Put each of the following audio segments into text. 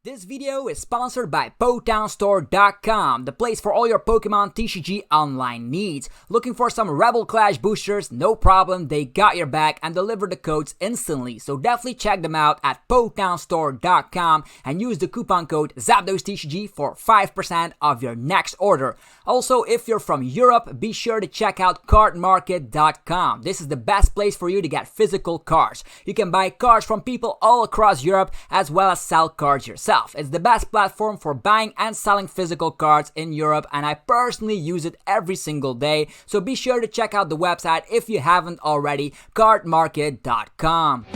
This video is sponsored by PotownStore.com, the place for all your Pokemon TCG online needs. Looking for some Rebel Clash boosters? No problem, they got your back and deliver the codes instantly. So definitely check them out at PotownStore.com and use the coupon code ZapDoseTCG for 5% of your next order. Also, if you're from Europe, be sure to check out CardMarket.com. This is the best place for you to get physical cards. You can buy cards from people all across Europe as well as sell cards yourself. It's the best platform for buying and selling physical cards in Europe, and I personally use it every single day. So be sure to check out the website if you haven't already, cardmarket.com.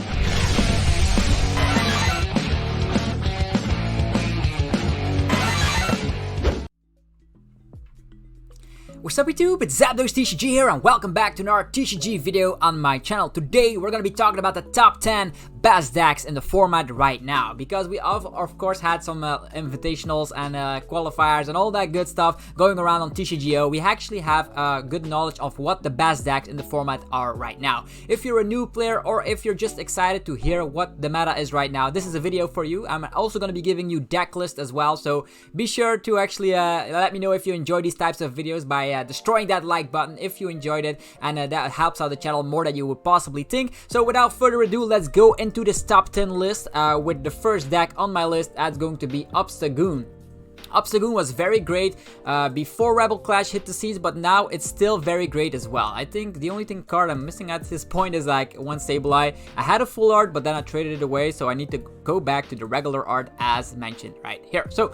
What's up YouTube, it's ZapDoseTCG here and welcome back to another TCG video on my channel. Today we're going to be talking about the top 10 best decks in the format right now, because we of course had some invitationals and qualifiers and all that good stuff going around on TCGO. We actually have good knowledge of what the best decks in the format are right now. If you're a new player or if you're just excited to hear what the meta is right now, this is a video for you. I'm also going to be giving you deck list as well, so be sure to actually let me know if you enjoy these types of videos by destroying that like button if you enjoyed it, and that helps out the channel more than you would possibly think. So without further ado, let's go into this top 10 list with the first deck on my list. That's going to be Obstagoon. Obstagoon was very great before Rebel Clash hit the seas, but now it's still very great as well. I think the only card I'm missing at this point is like one Sableye. I had a full art, but then I traded it away, so I need to go back to the regular art as mentioned right here. So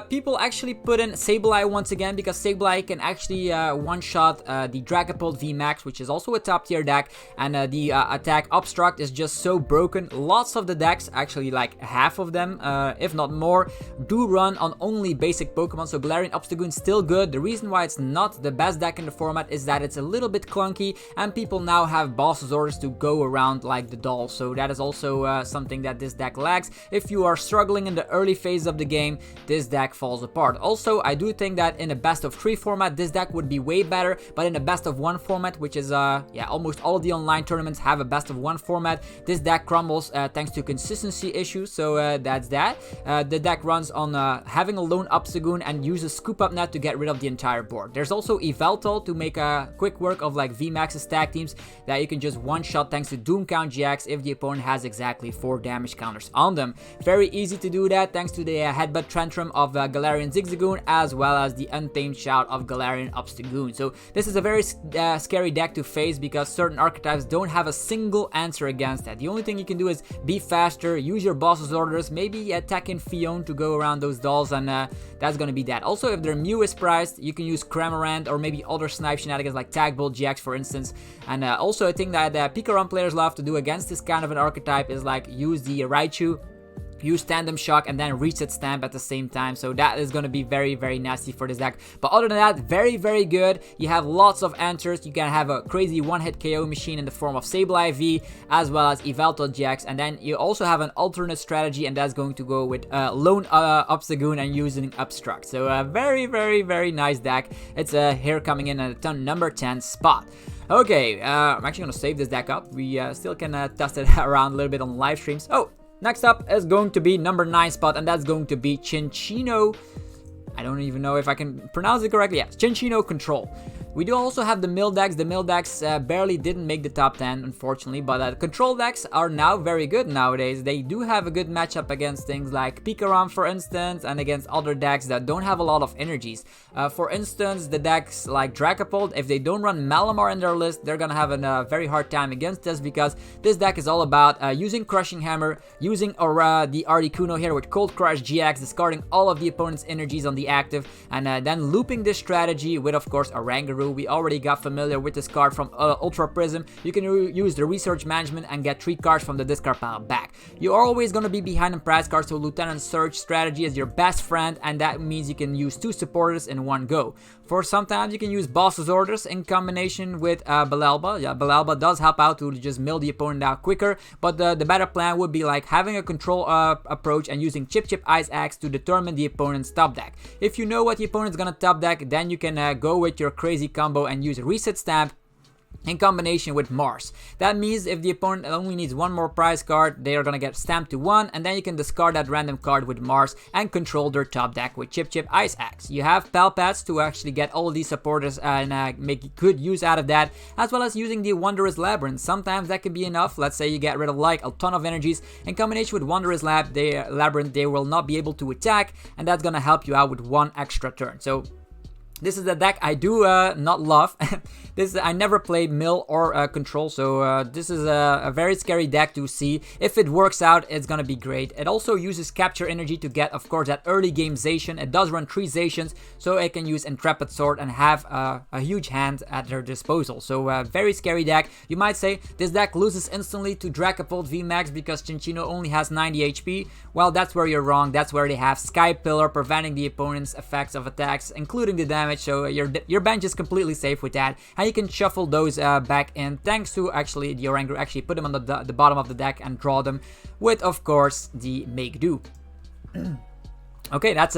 people actually put in Sableye once again, because Sableye can actually one-shot the Dragapult V Max, which is also a top tier deck, and the attack Obstruct is just so broken. Lots of the decks, actually like half of them, if not more, do run on only basic Pokemon, so Galarian Obstagoon still good. The reason why it's not the best deck in the format is that it's a little bit clunky, and people now have boss's orders to go around like the dolls, so that is also something that this deck lacks. If you are struggling in the early phase of the game, this deck falls apart. Also, I do think that in a best of 3 format, this deck would be way better, but in a best of 1 format, which is almost all of the online tournaments have a best of 1 format, this deck crumbles thanks to consistency issues, so that's that. The deck runs on having a lone Obstagoon and uses Scoop Up Net to get rid of the entire board. There's also Yveltal to make a quick work of like VMAX's tag teams that you can just one-shot thanks to Doom Count GX if the opponent has exactly 4 damage counters on them. Very easy to do that thanks to the Headbutt Tantrum of Galarian Zigzagoon as well as the Untamed Shout of Galarian Obstagoon. So this is a very scary deck to face because certain archetypes don't have a single answer against that. The only thing you can do is be faster, use your boss's orders, maybe attack in Fion to go around those dolls, and that's gonna be that. Also, if their Mew is priced, you can use Cramorant or maybe other snipe shenanigans like Tag Bolt GX for instance. And also a thing that PikaRom players love to do against this kind of an archetype is like use the Raichu, use Tandem Shock, and then Reset Stamp at the same time, so that is going to be very, very nasty for this deck. But other than that, very, very good. You have lots of answers. You can have a crazy one-hit KO machine in the form of Sableye V, as well as Yveltal GX, and then you also have an alternate strategy, and that's going to go with Lone Obstagoon and using Obstruct. So a very, very, very nice deck. It's here coming in at number 10 spot. Okay, I'm actually going to save this deck up. We still can test it around a little bit on live streams. Oh, next up is going to be number 9 spot, and that's going to be Cinccino. I don't even know if I can pronounce it correctly. Yeah, Cinccino Control. We do also have the mill decks. The mill decks barely didn't make the top 10, unfortunately, but control decks are now very good nowadays. They do have a good matchup against things like PikaRom, for instance, and against other decks that don't have a lot of energies. For instance, the decks like Dragapult, if they don't run Malamar in their list, they're gonna have a very hard time against us, because this deck is all about using Crushing Hammer, using the Articuno here with Cold Crush GX, discarding all of the opponent's energies on the active, and then looping this strategy with, of course, a Rangaroo. We already got familiar with this card from Ultra Prism. You can use the Research Management and get 3 cards from the discard pile back. You're always going to be behind on prize cards, so Lieutenant Surge strategy is your best friend, and that means you can use 2 supporters in one go. For sometimes you can use Boss's Orders in combination with Belelba. Yeah, Belelba does help out to just mill the opponent out quicker, but the better plan would be like having a control approach and using Chip Chip Ice Axe to determine the opponent's top deck. If you know what the opponent's gonna top deck, then you can go with your crazy combo and use Reset Stamp in combination with Mars. That means if the opponent only needs one more prize card, they are gonna get stamped to 1, and then you can discard that random card with Mars and control their top deck with Chip Chip Ice Axe. You have Palpats to actually get all of these supporters and make good use out of that, as well as using the Wondrous Labyrinth. Sometimes that could be enough. Let's say you get rid of like a ton of energies. In combination with Wondrous Labyrinth, they will not be able to attack, and that's gonna help you out with 1 extra turn. So this is a deck I do not love. I never played Mill or Control, so this is a very scary deck to see. If it works out, it's gonna be great. It also uses Capture Energy to get, of course, that early game Zacian. It does run 3 Zacians, so it can use Intrepid Sword and have a huge hand at their disposal. So very scary deck. You might say this deck loses instantly to Dragapult V Max because Cinccino only has 90 HP. Well, that's where you're wrong. That's where they have Sky Pillar preventing the opponent's effects of attacks, including the damage. So your bench is completely safe with that, and you can shuffle those back in thanks to actually the Oranguru. Actually put them on the bottom of the deck and draw them with, of course, the Make Do. Okay, that's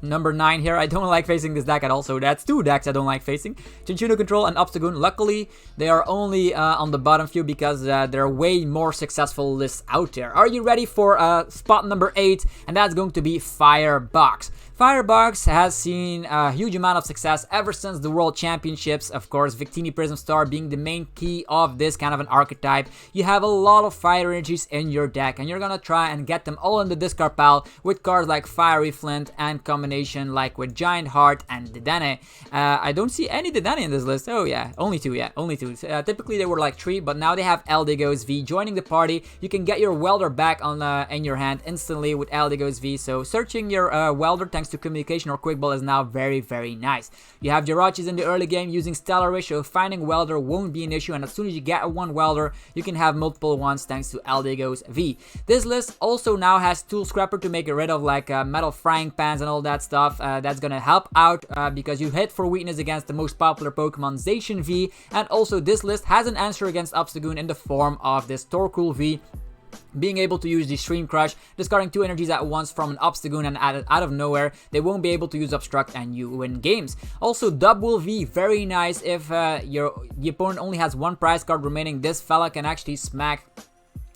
number 9 here. I don't like facing this deck at all, so that's 2 decks I don't like facing. Cinccino Control and Obstagoon. Luckily, they are only on the bottom few because there are way more successful lists out there. Are you ready for spot number 8? And that's going to be Firebox. Firebox has seen a huge amount of success ever since the World Championships. Of course, Victini Prism Star being the main key of this kind of an archetype. You have a lot of fire energies in your deck, and you're gonna try and get them all in the discard pile with cards like Fiery Flint and combination like with Giant Heart and Dedenne. I don't see any Dedenne in this list. Oh yeah, only 2. Yeah, only 2. Typically they were like 3, but now they have Eldegoss V joining the party. You can get your Welder back on in your hand instantly with Eldegoss V. So searching your Welder thanks to Communication or Quick Ball is now very, very nice. You have Jirachis in the early game using Stellar Wish, so finding Welder won't be an issue, and as soon as you get one Welder, you can have multiple ones thanks to Eldegoss V. This list also now has Tool Scrapper to make rid of like metal frying pans and all that stuff. That's gonna help out because you hit for weakness against the most popular Pokemon Zacian V, and also this list has an answer against Obstagoon in the form of this Torkoal V. Being able to use the Stream Crush, discarding 2 energies at once from an Obstagoon and out of nowhere, they won't be able to use Obstruct and you win games. Also, Double V, very nice if the opponent only has 1 prize card remaining. This fella can actually smack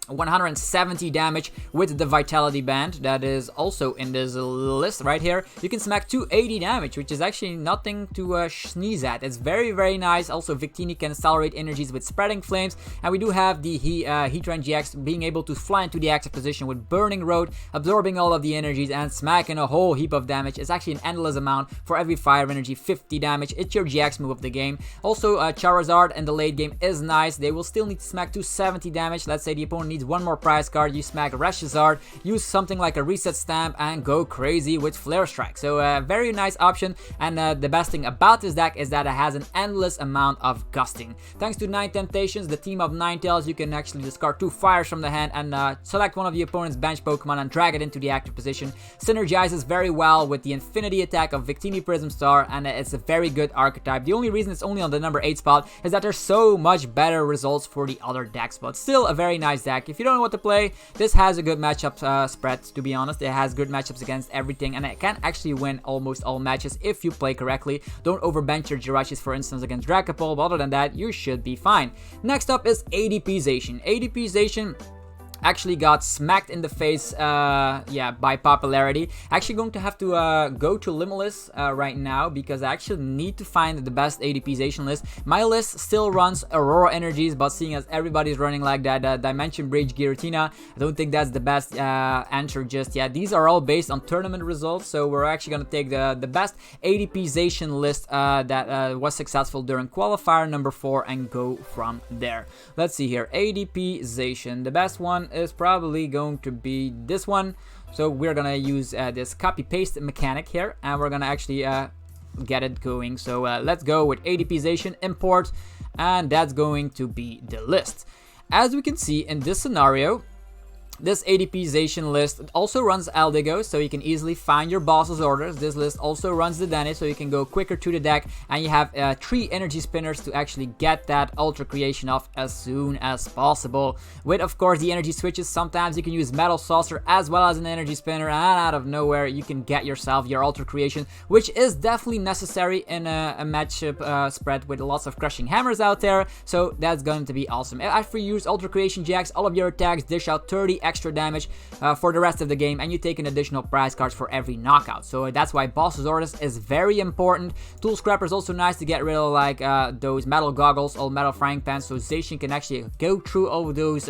170 damage with the Vitality Band that is also in this list right here. You can smack 280 damage, which is actually nothing to sneeze at. It's very, very nice. Also, Victini can accelerate energies with Spreading Flames, and we do have the Heatran GX being able to fly into the active position with Burning Road, absorbing all of the energies and smacking a whole heap of damage. It's actually an endless amount for every fire energy, 50 damage. It's your GX move of the game. Also, Charizard in the late game is nice. They will still need to smack 270 damage. Let's say the opponent needs 1 more prize card, you smack Reshazard, use something like a Reset Stamp, and go crazy with Flare Strike. So a very nice option, and the best thing about this deck is that it has an endless amount of gusting. Thanks to 9 Temptations, the team of Ninetales, you can actually discard 2 fires from the hand and select one of the opponent's bench Pokemon and drag it into the active position. Synergizes very well with the Infinity attack of Victini Prism Star, and it's a very good archetype. The only reason it's only on the number 8 spot is that there's so much better results for the other decks, but still a very nice deck. If you don't know what to play, this has a good matchup spread, to be honest. It has good matchups against everything, and it can actually win almost all matches if you play correctly. Don't overbench your Jirachis, for instance, against Dragapult, but other than that, you should be fine. Next up is ADP Zacian. ADP Zacian actually got smacked in the face by popularity. Actually going to have to go to Limitless right now because I actually need to find the best ADP Zacian list. My list still runs Aurora Energies, but seeing as everybody's running like that Dimension Bridge Giratina, I don't think that's the best answer just yet. These are all based on tournament results, so we're actually going to take the best ADP Zacian list that was successful during qualifier number 4 and go from there. Let's see here. ADP Zacian, the best one is probably going to be this one. So we're gonna use this copy paste mechanic here, and we're gonna actually get it going. So let's go with ADP Zacian import, and that's going to be the list. As we can see in this scenario, This ADP Zacian list also runs Eldigo, so you can easily find your boss's orders. This list also runs the Dene, so you can go quicker to the deck, and you have 3 energy spinners to actually get that ultra creation off as soon as possible. With, of course, the energy switches, sometimes you can use Metal Saucer as well as an energy spinner, and out of nowhere you can get yourself your ultra creation, which is definitely necessary in a matchup spread with lots of crushing hammers out there, so that's going to be awesome. After you use ultra creation GX, all of your attacks dish out 30 extra damage for the rest of the game, and you take an additional prize cards for every knockout. So that's why Boss's Orders is very important. Tool Scrapper is also nice to get rid of, like those metal goggles or metal frying pans, so Zacian can actually go through all of those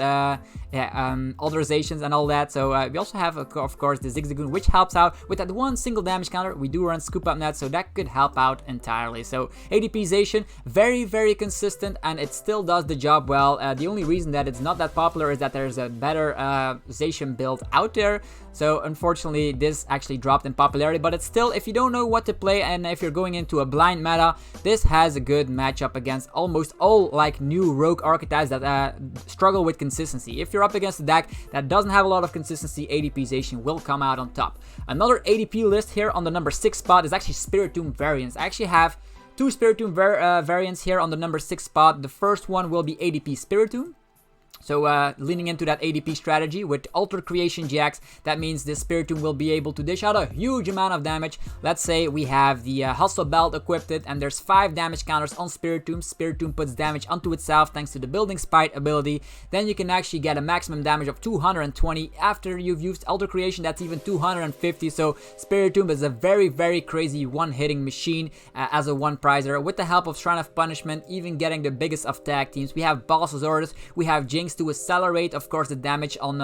authorizations and all that. So we also have, of course, the Zigzagoon, which helps out with that one single damage counter. We do run Scoop Up Net, so that could help out entirely. So ADP Zacian, very consistent, and it still does the job well. The only reason that it's not that popular is that there's a better Zacian build out there. So unfortunately, this actually dropped in popularity, but it's still, if you don't know what to play and if you're going into a blind meta, this has a good matchup against almost all like new rogue archetypes that struggle with consistency. If you're up against a deck that doesn't have a lot of consistency, ADP Zacian will come out on top. Another ADP list here on the number 6 spot is actually Spiritomb variants. I actually have 2 Spiritomb variants here on the number 6 spot. The first one will be ADP Spiritomb. So leaning into that ADP strategy with Ultra Creation GX, that means this Spiritomb will be able to dish out a huge amount of damage. Let's say we have the Hustle Belt equipped and there's 5 damage counters on Spiritomb. Spiritomb puts damage onto itself thanks to the Building Spite ability. Then you can actually get a maximum damage of 220. After you've used Ultra Creation, that's even 250. So Spiritomb is a very crazy one-hitting machine as a one-prizer. With the help of Shrine of Punishment, even getting the biggest of tag teams. We have Boss's Orders, we have Jinx to accelerate, of course, the damage on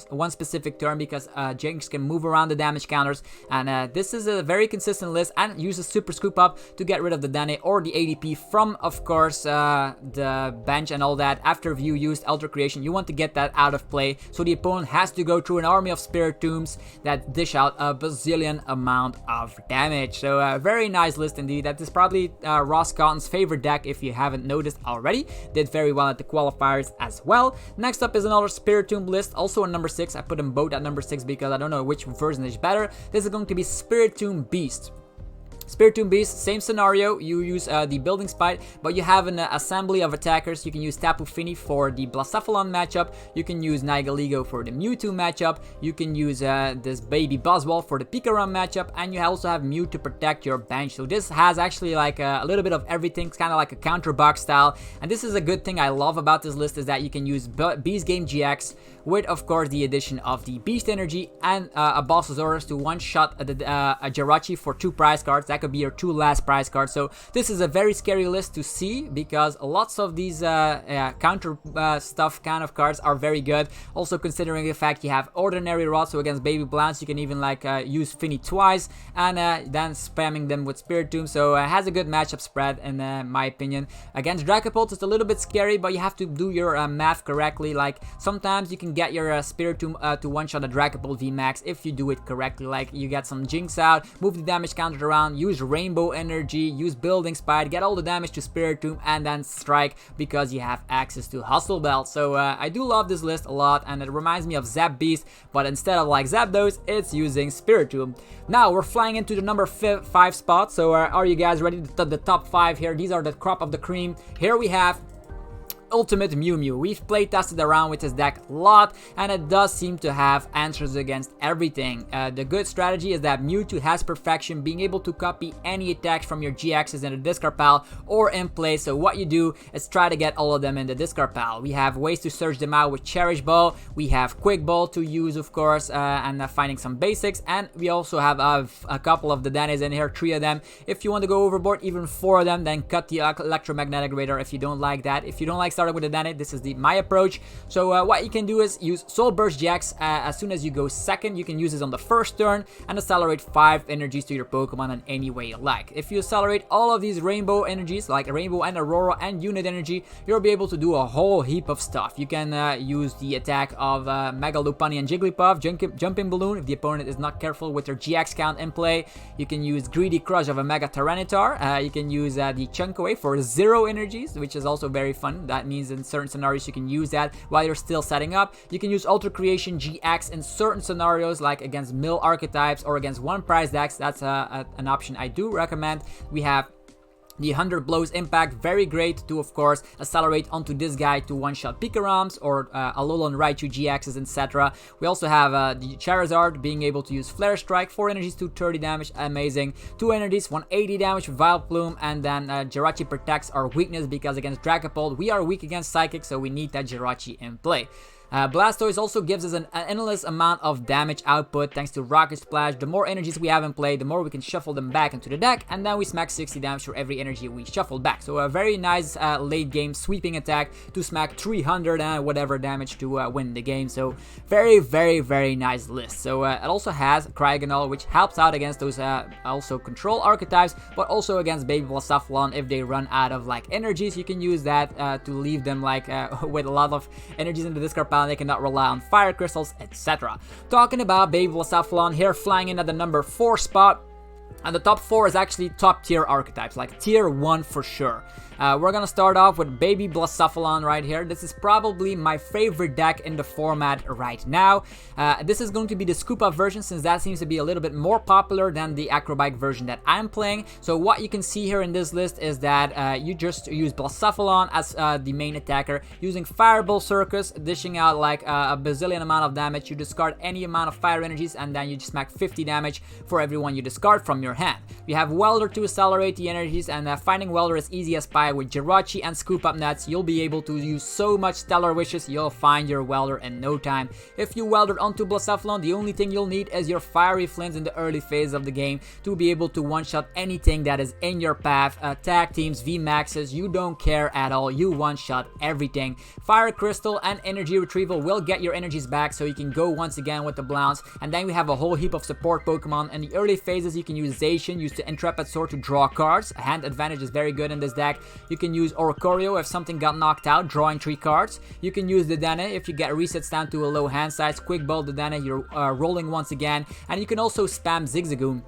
one specific turn, because Jinx can move around the damage counters, and this is a very consistent list, and uses Super Scoop Up to get rid of the Dene or the ADP from, of course, the bench and all that. After you used Ultra Creation, you want to get that out of play, so the opponent has to go through an army of Spiritombs that dish out a bazillion amount of damage. So a very nice list indeed. That is probably Ross Cotton's favorite deck, if you haven't noticed already. Did very well at the qualifiers as well. Next up is another Spiritomb list, also on number 6. I put them both at number 6 because I don't know which version is better. This is going to be Spiritomb Beast. Spiritomb Beast, same scenario. You use the Building Spite, but you have an assembly of attackers. You can use Tapu Fini for the Blacephalon matchup. You can use Nigaligo for the Mewtwo matchup. You can use this Baby Buzzwole for the PikaRom matchup, and you also have Mew to protect your bench. So this has actually like a little bit of everything. It's kind of like a counter box style, and this is a good thing I love about this list, is that you can use Beast Game GX with, of course, the addition of the Beast Energy and a Boss's Orders to one-shot a Jirachi for 2 prize cards. That could be your 2 last prize cards. So this is a very scary list to see, because lots of these counter stuff kind of cards are very good. Also considering the fact you have Ordinary Rod, so against Baby Blance you can even like use Fini twice and then spamming them with Spiritomb. So it has a good matchup spread in my opinion. Against Dragapult it's a little bit scary, but you have to do your math correctly. Like sometimes you can get your Spiritomb to one-shot a Dragapult V Max if you do it correctly. Like you get some Jinx out, move the damage counter around, use Rainbow Energy, use Building Spite, get all the damage to Spiritomb, and then strike because you have access to Hustle Belt. So I do love this list a lot, and it reminds me of Zap Beast, but instead of like Zapdos, it's using Spiritomb. Now we're flying into the number 5 spot. So are you guys ready? The top 5 here. These are the crop of the cream. Here we have Ultimate MewMew. We've play tested around with this deck a lot, and it does seem to have answers against everything. The good strategy is that Mewtwo has perfection, being able to copy any attacks from your GXs in the discard pile or in play. So what you do is try to get all of them in the discard pile. We have ways to search them out with Cherish Ball. We have Quick Ball to use, of course, and finding some basics. And we also have a couple of the Danes in here, 3 of them. If you want to go overboard, even 4 of them, then cut the Electromagnetic Radar if you don't like that. If you don't like starting with the Dene, this is my approach. So what you can do is use Soul Burst GX. As soon as you go second, you can use this on the first turn and accelerate 5 energies to your Pokemon in any way you like. If you accelerate all of these Rainbow energies, like Rainbow and Aurora and Unit Energy, you'll be able to do a whole heap of stuff. You can use the attack of Mega Lopunny and Jigglypuff, Jumping Balloon if the opponent is not careful with their GX count in play. You can use Greedy Crush of a Mega Tyranitar. You can use the Chunk Away for 0 energies, which is also very fun. That means in certain scenarios you can use that while you're still setting up. You can use Ultra Creation GX in certain scenarios, like against mill archetypes or against one prize decks. That's an option I do recommend. We have the 100 blows impact, very great to, of course, accelerate onto this guy to one-shot PikaRoms or Alolan Raichu GXs, etc. We also have the Charizard being able to use Flare Strike, 4 energies, 230 damage, amazing. 2 energies, 180 damage with Vileplume, and then Jirachi protects our weakness because against Dragapult we are weak against Psychic, so we need that Jirachi in play. Blastoise also gives us an endless amount of damage output thanks to Rocket Splash. The more energies we have in play, the more we can shuffle them back into the deck, and then we smack 60 damage for every energy we shuffle back. So a very nice late game sweeping attack to smack 300 and whatever damage to win the game. So very nice list. So it also has Cryogonal, which helps out against those also control archetypes, but also against Baby Blacephalon. If they run out of like energies, you can use that to leave them like with a lot of energies in the discard pile. They cannot rely on fire crystals, etc. Talking about Baby Blacephalon here, flying in at the number 4 spot. And the top 4 is actually top tier archetypes, like tier 1 for sure. We're gonna start off with Baby Blacephalon right here. This is probably my favorite deck in the format right now. This is going to be the scoop up version, since that seems to be a little bit more popular than the Acrobike version that I'm playing. So what you can see here in this list is that you just use Blacephalon as the main attacker, using Fireball Circus, dishing out like a bazillion amount of damage. You discard any amount of fire energies, and then you just smack 50 damage for everyone you discard from your hand. You have Welder to accelerate the energies, and finding Welder is easy as pie. With Jirachi and Scoop Up Nets, you'll be able to use so much Stellar Wishes, you'll find your Welder in no time. If you Welder onto Blacephalon, the only thing you'll need is your Fiery Flint in the early phase of the game to be able to one-shot anything that is in your path. Tag teams, V Maxes, you don't care at all, you one-shot everything. Fire Crystal and Energy Retrieval will get your energies back, so you can go once again with the Blounce. And then we have a whole heap of support Pokemon. In the early phases, you can use Zacian, use the Intrepid Sword to draw cards. Hand advantage is very good in this deck. You can use Oricorio if something got knocked out, drawing 3 cards. You can use Dedenne if you get resets down to a low hand size. Quick Ball Dedenne, you're rolling once again. And you can also spam Zigzagoon.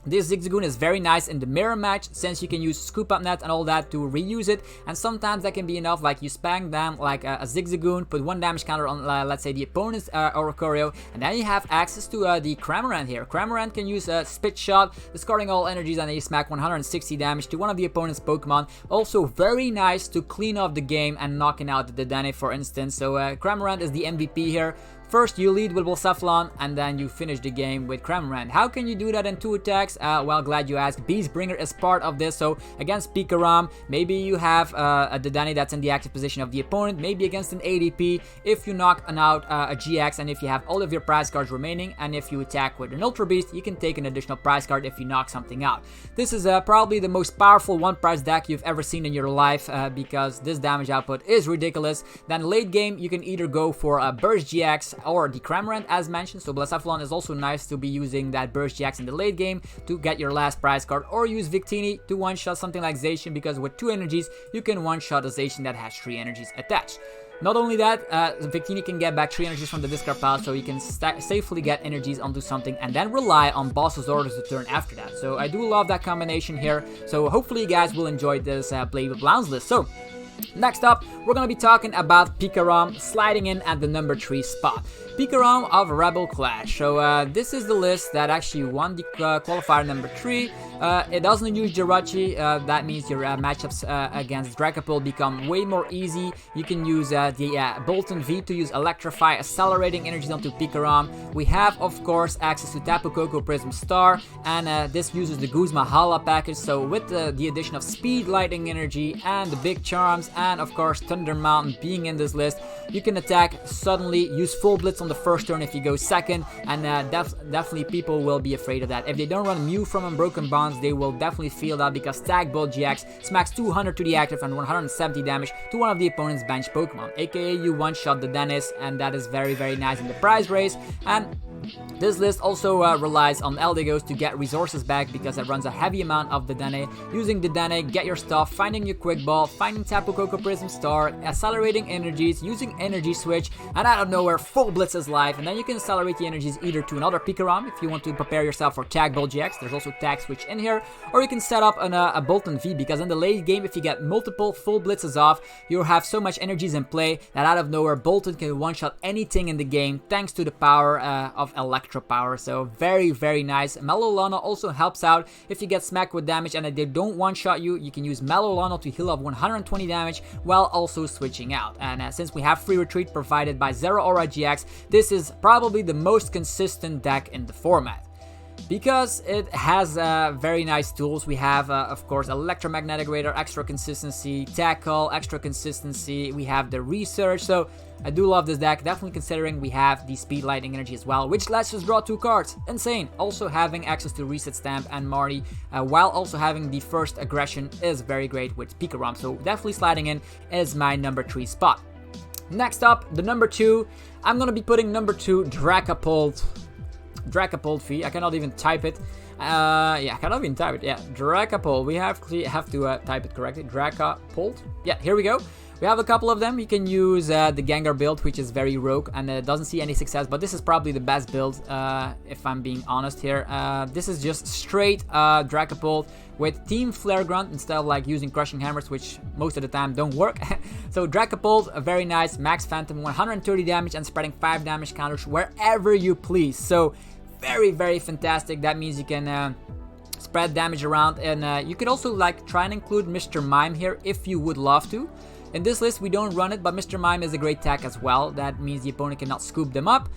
This Zigzagoon is very nice in the mirror match, since you can use Scoop Up Net and all that to reuse it, and sometimes that can be enough, like you spam down like a Zigzagoon, put 1 damage counter on let's say the opponent's Oricorio, and then you have access to the Cramorant here. Cramorant can use a Spit Shot, discarding all energies, and then you smack 160 damage to one of the opponent's Pokemon. Also very nice to clean off the game and knocking out the Dedenne, for instance. So Cramorant is the MVP here. First, you lead with Blacephalon, and then you finish the game with Cramorant. How can you do that in 2 attacks? Well, glad you asked. Beastbringer is part of this, so against PikaRom, maybe you have a Dedenne that's in the active position of the opponent, maybe against an ADP, if you knock out a GX, and if you have all of your prize cards remaining, and if you attack with an Ultra Beast, you can take an additional prize card if you knock something out. This is probably the most powerful 1-prize deck you've ever seen in your life, because this damage output is ridiculous. Then late game, you can either go for a Burst GX, or the Cramorant as mentioned, so Blacephalon is also nice to be using that Burst GX in the late game to get your last prize card, or use Victini to one-shot something like Zacian, because with 2 energies, you can one-shot a Zacian that has 3 energies attached. Not only that, Victini can get back 3 energies from the discard pile, so you can safely get energies onto something and then rely on Boss's Orders to turn after that. So I do love that combination here, so hopefully you guys will enjoy this Play with Blounce list. So next up, we're gonna be talking about PikaRom, sliding in at the number 3 spot. PikaRom of Rebel Clash. So this is the list that actually won the qualifier number 3. It doesn't use Jirachi, that means your matchups against Dragapult become way more easy. You can use the Bolton V to use Electrify, accelerating energies onto PikaRom. We have, of course, access to Tapu Koko Prism Star, and this uses the Guzma Hala package. So with the addition of Speed, Lightning Energy, and the Big Charms, and of course Thunder Mountain being in this list, you can attack suddenly, use Full Blitz on the first turn if you go second, and definitely people will be afraid of that. If they don't run Mew from Unbroken Bonds, they will definitely feel that, because Tag Bolt GX smacks 200 to the active and 170 damage to one of the opponent's bench Pokemon, aka you one-shot the Dennis, and that is very nice in the prize race. And This list also relies on Eldegoss to get resources back because it runs a heavy amount of the Dene. Using the Dene, get your stuff, finding your Quick Ball, finding Tapu Koko Prism Star, accelerating energies, using Energy Switch, and out of nowhere, full Blitz is live, and then you can accelerate the energies either to another PikaRom if you want to prepare yourself for Tag Ball GX, there's also Tag Switch in here, or you can set up a Bolton V, because in the late game, if you get multiple full Blitzes off, you'll have so much energies in play that out of nowhere, Bolton can one-shot anything in the game thanks to the power of Electro Power. So very, very nice. Melalana also helps out if you get smacked with damage and they don't one-shot you. You can use Melalana to heal up 120 damage while also switching out. And since we have free retreat provided by Zeraora GX, this is probably the most consistent deck in the format, because it has very nice tools. We have, of course, Electromagnetic Radar, extra consistency, Tackle, extra consistency. We have the Research. So I do love this deck, definitely considering we have the Speed Lightning Energy as well, which lets us draw 2 cards. Insane. Also having access to Reset Stamp and Marnie, while also having the first aggression is very great with PikaRom. So definitely sliding in is my number 3 spot. Next up, the number 2. I'm going to be putting number 2, Dragapult V. I cannot even type it. Yeah, I cannot even type it. Yeah, Dragapult. We have to type it correctly. Dragapult. Yeah, here we go. We have a couple of them. You can use the Gengar build, which is very rogue and doesn't see any success, but this is probably the best build, if I'm being honest here. This is just straight Dragapult with Team Flare Grunt instead of like using Crushing Hammers, which most of the time don't work. So Dragapult, very nice. Max Phantom, 130 damage and spreading 5 damage counters wherever you please. So very, very fantastic. That means you can spread damage around, and you could also like try and include Mr. Mime here if you would love to. In this list, we don't run it, but Mr. Mime is a great tech as well. That means the opponent cannot scoop them up.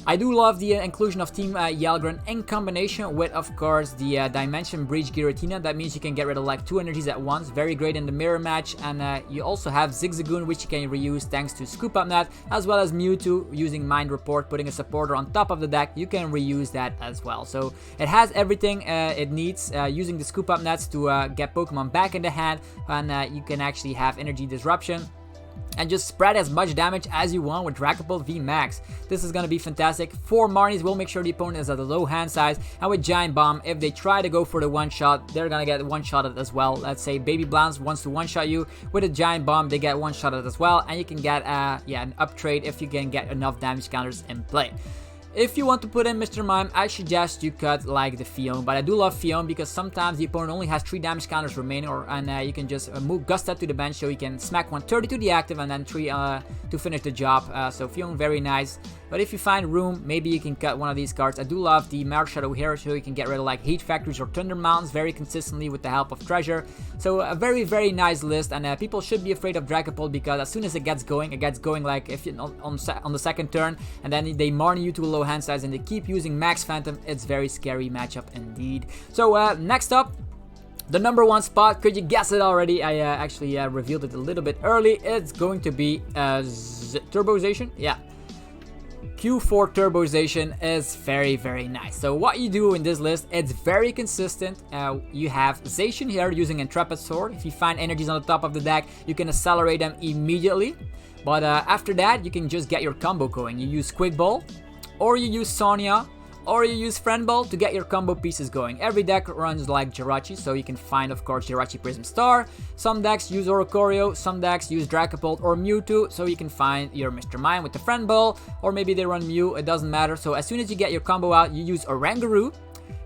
I do love the inclusion of Team Yelgren in combination with, of course, the Dimension Breach Giratina. That means you can get rid of like 2 energies at once. Very great in the mirror match. And you also have Zigzagoon, which you can reuse thanks to Scoop Up Net, as well as Mewtwo using Mind Report, putting a supporter on top of the deck. You can reuse that as well. So it has everything it needs, using the Scoop Up Nets to get Pokemon back in the hand. And you can actually have Energy Disruption and just spread as much damage as you want with Dragapult V Max. This is going to be fantastic. 4 Marnies will make sure the opponent is at a low hand size, and with Giant Bomb, if they try to go for the one-shot, they're going to get one-shotted as well. Let's say Baby Blacephalon wants to one-shot you. With a Giant Bomb, they get one-shotted as well, and you can get an uptrade if you can get enough damage counters in play. If you want to put in Mr. Mime, I suggest you cut like the Fion, but I do love Fion because sometimes the opponent only has 3 damage counters remaining, and you can just move Gustat to the bench so you can smack 130 to the active and then 3 to finish the job. So Fion, very nice. But if you find room, maybe you can cut one of these cards. I do love the Marshadow here, so you can get rid of like Heat Factories or Thunder Mountains very consistently with the help of Treasure. So a very, very nice list, and people should be afraid of Dragapult because as soon as it gets going like if you, on the second turn, and then they Marnie you to a low hand size and they keep using Max Phantom. It's very scary matchup indeed. So next up, the number 1 spot, could you guess it already? I actually revealed it a little bit early. It's going to be Turbo Zacian. Yeah. Q4 Turbo Zacian is very, very nice. So what you do in this list, it's very consistent. You have Zacian here using Intrepid Sword. If you find energies on the top of the deck, you can accelerate them immediately. But after that, you can just get your combo going. You use Quick Ball, or you use Sonia, or you use Friend Ball to get your combo pieces going. Every deck runs like Jirachi, so you can find, of course, Jirachi Prism Star. Some decks use Oricorio, some decks use Dragapult or Mewtwo, so you can find your Mr. Mime with the Friend Ball, or maybe they run Mew, it doesn't matter. So as soon as you get your combo out, you use Oranguru.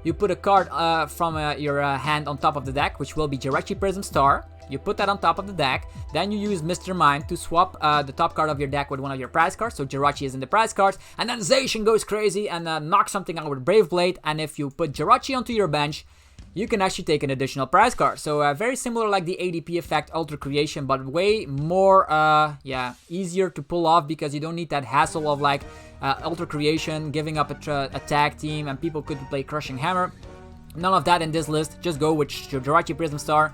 You put a card from your hand on top of the deck, which will be Jirachi Prism Star. You put that on top of the deck, then you use Mr. Mime to swap the top card of your deck with one of your prize cards, so Jirachi is in the prize cards, and then Zacian goes crazy and knocks something out with Brave Blade, and if you put Jirachi onto your bench, you can actually take an additional prize card. So very similar like the ADP effect, Ultra Creation, but way more, easier to pull off because you don't need that hassle of like Ultra Creation, giving up a tag team, and people could play Crushing Hammer. None of that in this list, just go with Jirachi Prism Star.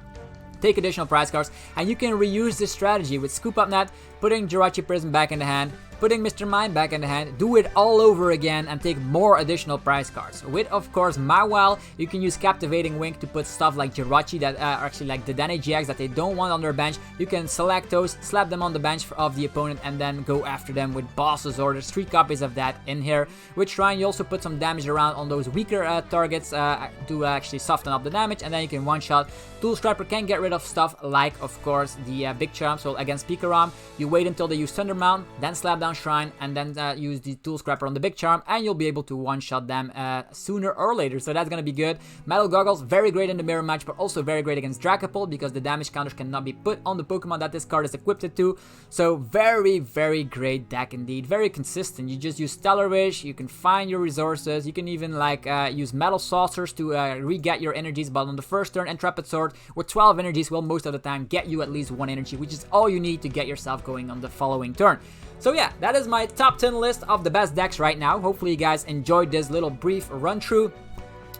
Take additional prize cards, and you can reuse this strategy with Scoop Up Net, putting Jirachi Prism back in the hand, putting Mr. Mime back in the hand, do it all over again and take more additional prize cards. With, of course, Mawile, you can use Captivating Wink to put stuff like Jirachi that are actually like the Dedenne GX that they don't want on their bench. You can select those, slap them on the bench of the opponent, and then go after them with Boss's Orders. 3 copies of that in here. With Shrine, you also put some damage around on those weaker targets to actually soften up the damage, and then you can one-shot. Tool Striper can get rid of stuff like, of course, the Big Charm. So against PikaRom, you wait until they use Thunder Mount, then slap down Shrine, and then use the Tool Scrapper on the Big Charm, and you'll be able to one-shot them sooner or later. So that's gonna be good. Metal Goggles, very great in the mirror match, but also very great against Dragapult because the damage counters cannot be put on the Pokemon that this card is equipped to. So very, very great deck indeed. Very consistent. You just use Stellar Wish, you can find your resources, you can even like use Metal Saucers to re-get your energies, but on the first turn, Intrepid Sword with 12 energies will most of the time get you at least 1 energy, which is all you need to get yourself going on the following turn. So yeah, that is my top 10 list of the best decks right now. Hopefully you guys enjoyed this little brief run through.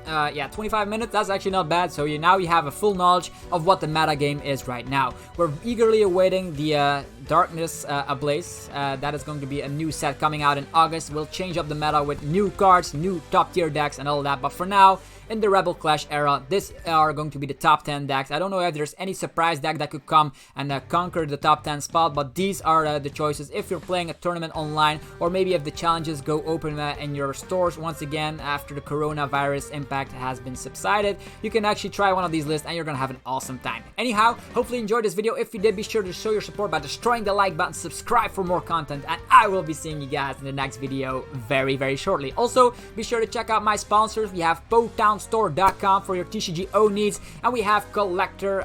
Yeah, 25 minutes, that's actually not bad. So now you have a full knowledge of what the meta game is right now. We're eagerly awaiting the Darkness Ablaze. That is going to be a new set coming out in August. We'll change up the meta with new cards, new top tier decks and all that. But for now, in the Rebel Clash era, these are going to be the top 10 decks. I don't know if there's any surprise deck that could come and conquer the top 10 spot, but these are the choices if you're playing a tournament online, or maybe if the challenges go open in your stores once again after the coronavirus impact has been subsided. You can actually try one of these lists and you're gonna have an awesome time. Anyhow, hopefully you enjoyed this video. If you did, be sure to show your support by destroying the like button, subscribe for more content, and I will be seeing you guys in the next video very, very shortly. Also, be sure to check out my sponsors. We have PotownStore.com for your TCGO needs, and we have Collector,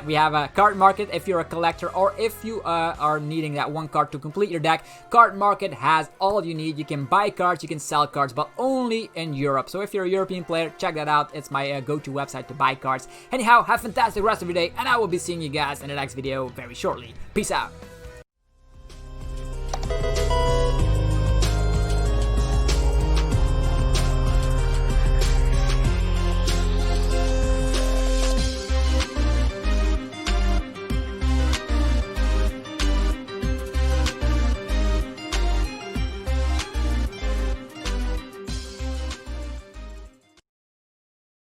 we have a Card Market if you're a collector, or if you are needing that one card to complete your deck. Card Market has all you need. You can buy cards, you can sell cards, but only in Europe. So if you're a European player, check that out. It's my go-to website to buy cards. Anyhow, have a fantastic rest of your day, and I will be seeing you guys in the next video very shortly. Peace out.